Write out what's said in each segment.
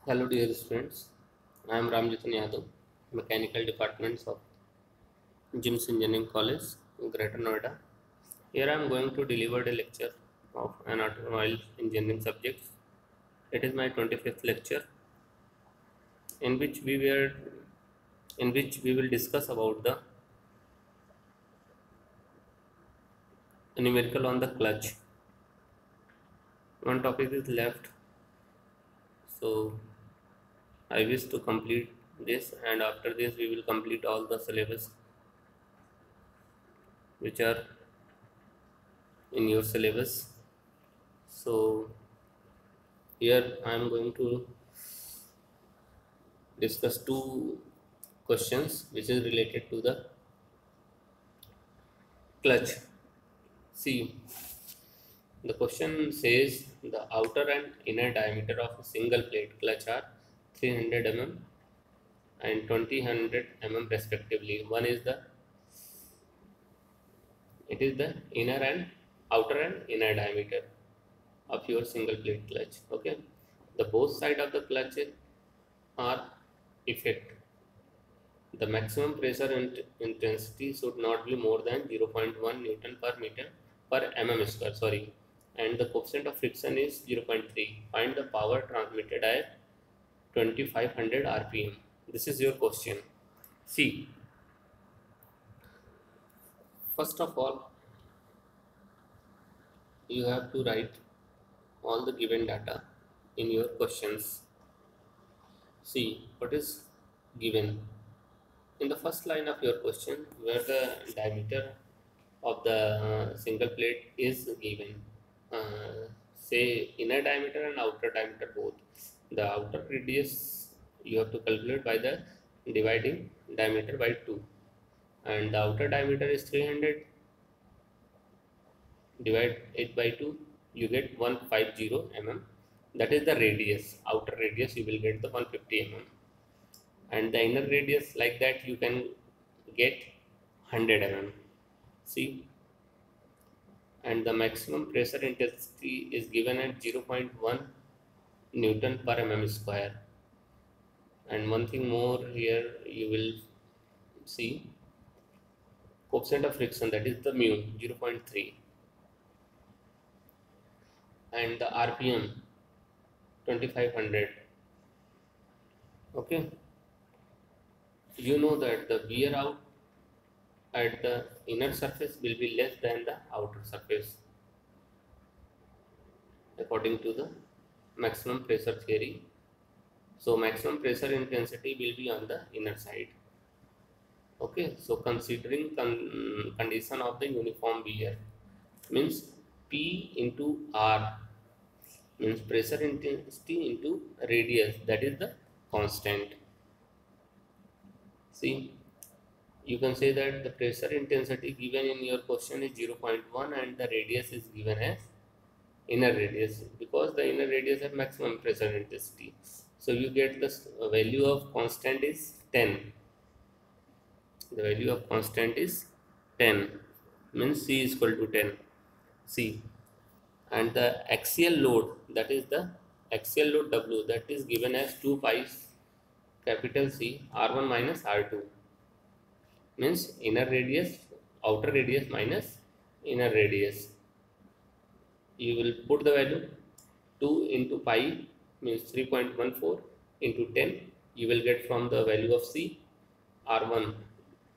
Hello dear students, I am Ramjitan Yadav, Mechanical Departments of GIMS Engineering College, Greater Noida. Here I am going to deliver a lecture of an automobile engineering subject. It is my 25th lecture in which we will discuss about the numerical on the clutch. One topic is left, so I wish to complete this, and after this we will complete all the syllabus which are in your syllabus. So here I am going to discuss two questions which is related to the clutch. See, the question says the outer and inner diameter of a single plate clutch are 300 mm and 2000 mm respectively. One is the inner and outer and inner diameter of your single plate clutch. Okay, the both side of the clutch are effect. The maximum pressure intensity should not be more than 0.1 Newton per meter per mm square. Sorry, and the coefficient of friction is 0.3. Find the power transmitted at 2500 rpm. This is your question. See, first of all, you have to write all the given data in your questions. See what is given in the first line of your question, where the diameter of the single plate is given. Say inner diameter and outer diameter both. The outer radius you have to calculate by the dividing diameter by 2, and the outer diameter is 300. Divide it by 2, you get 150 mm. That is the radius. Outer radius you will get the 150 mm, and the inner radius, like that, you can get 100 mm. See, and the maximum pressure intensity is given at 0.1 Newton per mm square. And one thing more here, you will see coefficient of friction, that is the mu, 0.3, and the rpm 2500. Okay, you know that the wear out at the inner surface will be less than the outer surface according to the maximum pressure theory. So maximum pressure intensity will be on the inner side. Okay, so considering condition of the uniform wear, means P into R, means pressure intensity into radius, that is the constant. See, you can say that the pressure intensity given in your question is 0.1 and the radius is given as inner radius, because the inner radius has maximum pressure intensity. So you get the value of constant is 10. The value of constant is 10, means C is equal to 10. C, and the axial load, that is the axial load W, that is given as 2 pi capital C R1 minus R2, means inner radius, outer radius minus inner radius. You will put the value 2 into pi, means 3.14 into 10. You will get from the value of C R1,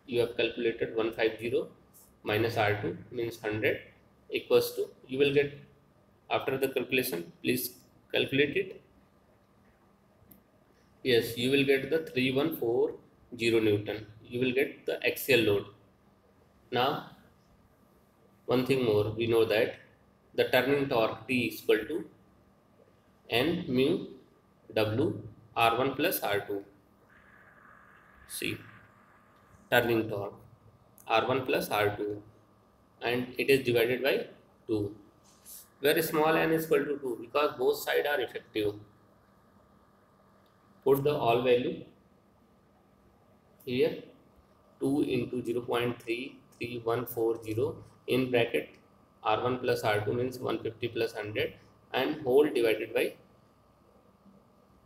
you have calculated 150 minus R2, means 100, equals to, you will get, after the calculation, please calculate it. Yes, you will get the 3140 Newton. You will get the axial load. Now, one thing more, we know that the turning torque T is equal to N mu W R1 plus R2. See, turning torque R1 plus R2, and it is divided by 2, where small n is equal to 2, because both sides are effective. Put the all value here, 2 into 0.33140 in bracket R1 plus R2, means 150 plus 100, and whole divided by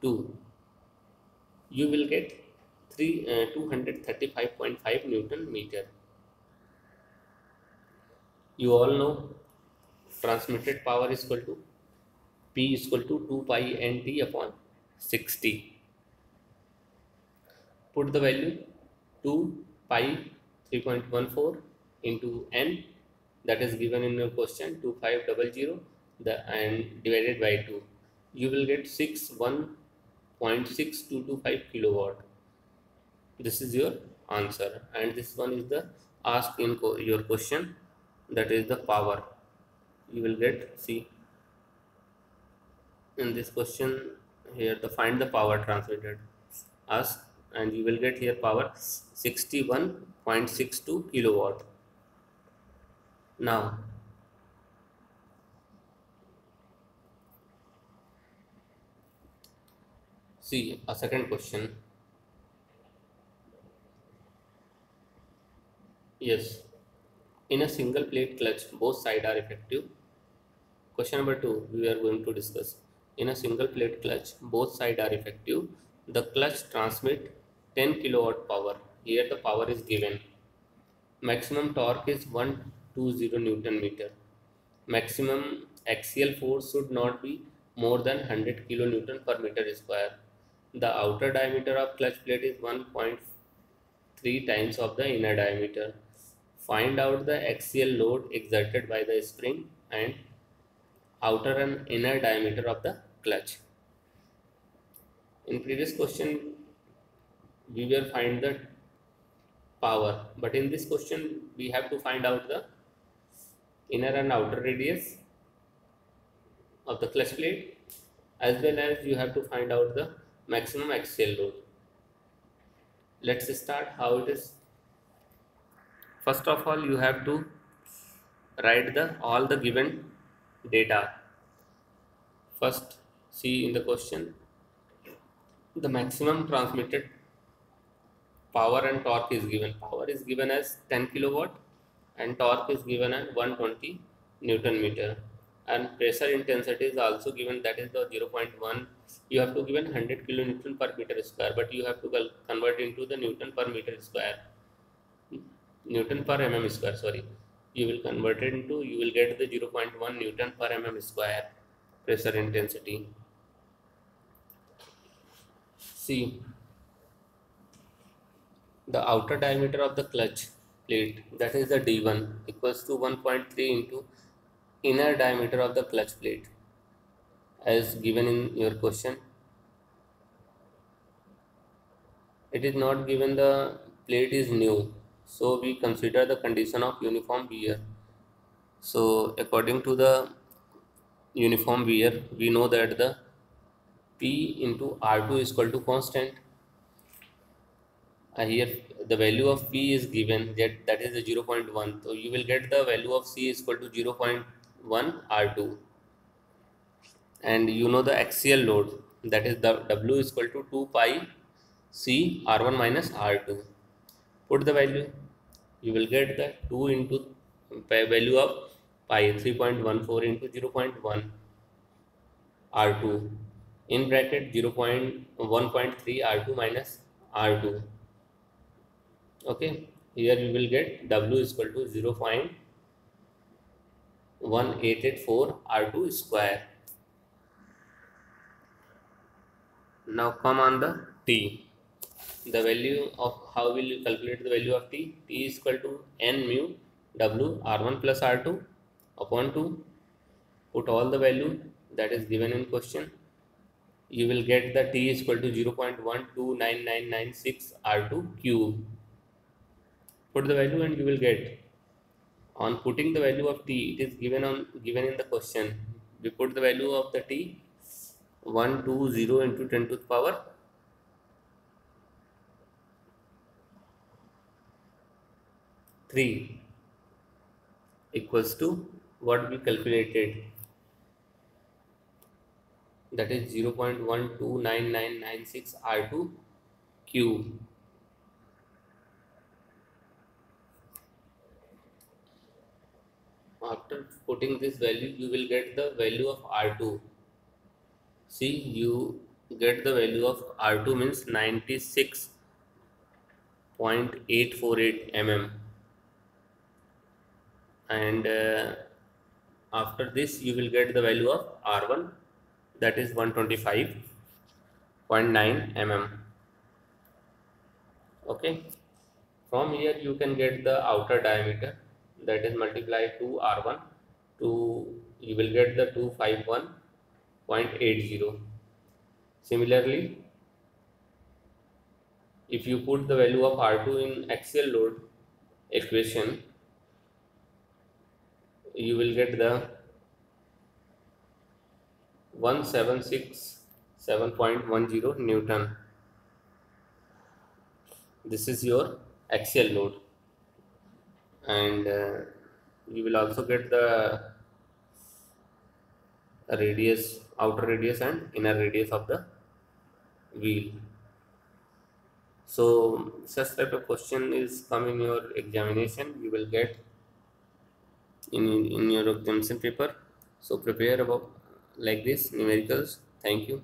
2. you will get 235.5 Newton meter. You all know transmitted power is equal to P is equal to 2 pi NT upon 60. Put the value 2 pi 3.14 into n, that is given in your question 2500, and divided by 2. You will get 61.6225 kilowatt. This is your answer, and this one is the asked in your question, that is the power. You will get, see in this question here, the find the power transmitted ask, and you will get here power 61.62 kilowatt. Now see a second question. Yes, in a single plate clutch both sides are effective. Question number 2 we are going to discuss. In a single plate clutch both sides are effective. The clutch transmit 10 kilowatt power. Here the power is given. Maximum torque is 120 Newton meter. Maximum axial force should not be more than 100 kilonewton per meter square. The outer diameter of clutch plate is 1.3 times of the inner diameter. Find out the axial load exerted by the spring and outer and inner diameter of the clutch. In previous question we will find the power, but in this question we have to find out the inner and outer radius of the clutch plate, as well as you have to find out the maximum axial load. Let's start how it is. First of all, you have to write the all the given data. First, see in the question, the maximum transmitted power and torque is given. Power is given as 10 kilowatt and torque is given as 120 Newton meter, and pressure intensity is also given, that is the 0.1. You have to given 100 kilonewton per meter square, but you have to convert into the Newton per meter square, Newton per mm square, sorry. You will convert it into, you will get the 0.1 Newton per mm square pressure intensity. See, the outer diameter of the clutch plate, that is the D1, equals to 1.3 into inner diameter of the clutch plate, as given in your question. It is not given the plate is new, so we consider the condition of uniform wear. So according to the uniform wear, we know that the P into R2 is equal to constant. Here the value of P is given, that is the 0.1. So you will get the value of C is equal to 0.1 R2. And you know the axial load, that is the W is equal to 2 pi C R1 minus R2. Put the value, you will get the 2 into value of pi 3.14 into 0.1 R2 in bracket 0.1.3 R2 minus R2. Okay, here you will get W is equal to 0.1884 R2 square. Now come on the T. The value of, how will you calculate the value of T? T is equal to N mu W R1 plus R2 upon 2. Put all the value that is given in question. You will get the T is equal to 0.129996 R2 cube. Put the value and you will get, on putting the value of T, it is given in the question. We put the value of the T 120 into 10 to the power 3 equals to what we calculated, that is 0.129996 R2 cube. After putting this value, you will get the value of R2. See, you get the value of R2 means 96.848 mm, and after this you will get the value of R1, that is 125.9 mm. Okay, from here you can get the outer diameter, that is multiply to R1 to, you will get the 251.80. Similarly, if you put the value of R2 in axial load equation, you will get the 1767.10 Newton. This is your axial load, and you will also get the radius, outer radius and inner radius of the wheel. So such type of question is come in your examination, you will get in your examination paper. So prepare about like this numericals. Thank you.